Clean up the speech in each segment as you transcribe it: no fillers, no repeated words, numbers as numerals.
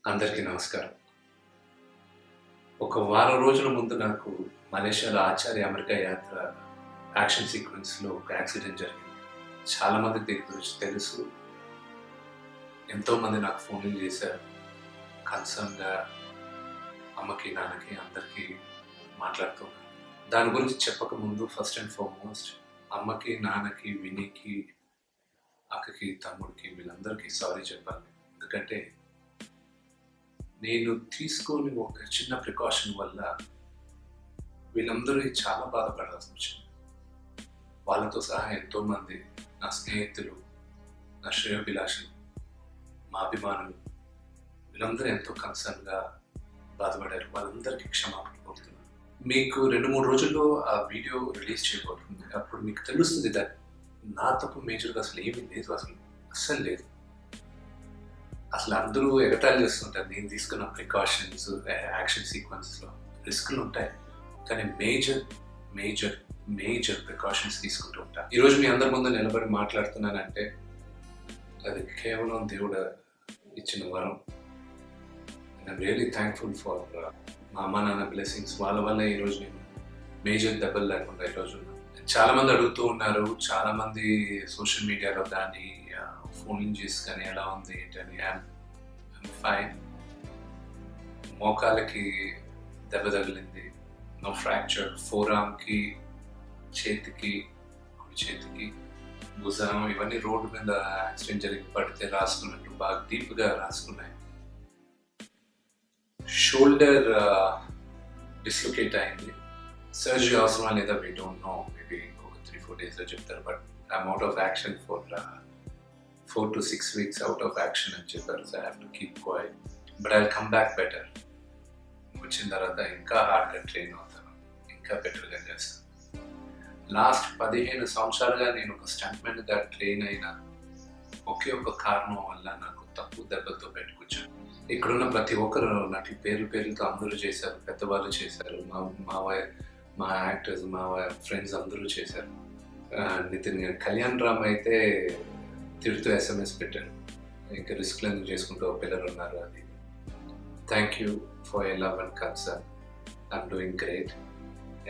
అందరికీ నమస్కారం. ఒక వారం రోజుల ముందు నాకు మలేషియాలో ఆచార్య అమెరికా యాత్ర యాక్షన్ సీక్వెన్స్‌లో ఒక యాక్సిడెంట్ జరిగింది. చాలామందికి దీని గురించి తెలుసు. ఎంతోమంది నాకు ఫోన్‌లు చేశారు. కన్సర్న్‌గా అమ్మకి, నాన్నకి అందరికీ మాట్లాడుతున్నారు. దాని గురించి చెప్పకముందు ఫస్ట్ అండ్ ఫార్మోస్ట్ అమ్మకి, నాన్నకి, వినీకి, అక్కకి, తమ్ముడికి వీళ్ళందరికీ సారీ చెప్పాలి. ఎందుకంటే నేను తీసుకొని ఒక చిన్న ప్రికాషన్ వల్ల వీళ్ళందరూ చాలా బాధపడాల్సి వచ్చింది. వాళ్ళతో సహా ఎంతోమంది నా స్నేహితులు, నా శ్రేయోభిలాషులు, మా అభిమానులు వీళ్ళందరూ ఎంతో కన్సర్న్గా బాధపడారు. వాళ్ళందరికీ క్షమాపణ కోరుతున్నాను. మీకు 2-3 రోజుల్లో ఆ వీడియో రిలీజ్ చేయబోతుంది. అప్పుడు మీకు తెలుస్తుంది దట్ నా తప్పు మేజర్గా అసలు ఏమీ లేదు, అస్సలు లేదు. అసలు అందరూ ఎగతాళి చేస్తుంటారు నేను తీసుకున్న ప్రికాషన్స్ యాక్షన్ సీక్వెన్స్లో రిస్క్లు ఉంటాయి, కానీ మేజర్ ప్రికాషన్స్ తీసుకుంటూ ఉంటాను. ఈరోజు మీ అందరి ముందు నిలబడి మాట్లాడుతున్నానంటే అది కేవలం దేవుడు ఇచ్చిన వరం. ఐఎమ్ రియలీ థ్యాంక్ఫుల్ ఫర్ మా అమ్మ నాన్న బ్లెస్సింగ్స్. వాళ్ళ వల్ల ఈరోజు నేను మేజర్ దెబ్బలు లేకుండా ఈరోజు చాలామంది అడుగుతూ ఉన్నారు. చాలామంది సోషల్ మీడియాలో కానీ ఫోన్ చేసి కానీ ఎలా ఉంది ఏంటని. ఫైన్. మోకాలకి దెబ్బ తగిలింది, నో ఫ్రాక్చర్. ఫోర్ ఆర్మ్కి, చేతికి, కుడి చేతికి, భుజం ఇవన్నీ రోడ్డు మీద యాక్సిడెంట్ జరిగి పడితే రాసుకున్నట్టు బాగా డీప్గా రాసుకున్నాయి. షోల్డర్ డిస్లొకేట్ అయింది. సర్జరీ అవసరం లేదా వీ డోంట్ నో, మేబీ ఒక 3-4 డేస్లో చెప్తారు. But I'm out of action for 4 to 6 weeks out of action అని చెప్పారు. So I have to keep quiet, but I will come back better. వచ్చిన తర్వాత ఇంకా హార్డ్గా ట్రైన్ అవుతాను, ఇంకా బెటర్గా చేస్తాను. లాస్ట్ 15 సంవత్సరాలుగా నేను ఒక స్టంట్మెన్గా ట్రైన్ అయిన ఒకే ఒక కారణం వల్ల నాకు తప్పు దెబ్బతో పెట్టుకొచ్చాను. ఇక్కడున్న ప్రతి ఒక్కరు నాకు పేర్లతో అందరూ చేశారు, పెద్దవాళ్ళు చేశారు, మా యాక్టర్స్, మా ఫ్రెండ్స్ అందరూ చేశారు. నితిన్ కళ్యాణ్ రామ్ అయితే తిడుతూ SMS పెట్టారు, ఇంకా రిస్క్లు ఎందుకు చేసుకుంటూ పిల్లలు ఉన్నారు అది. Thank you for your love and concern. I'm doing great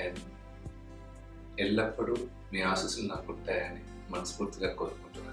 and ఎల్లప్పుడూ మీ ఆశీస్సులు నాకు ఉంటాయని మనస్ఫూర్తిగా కోరుకుంటున్నాను.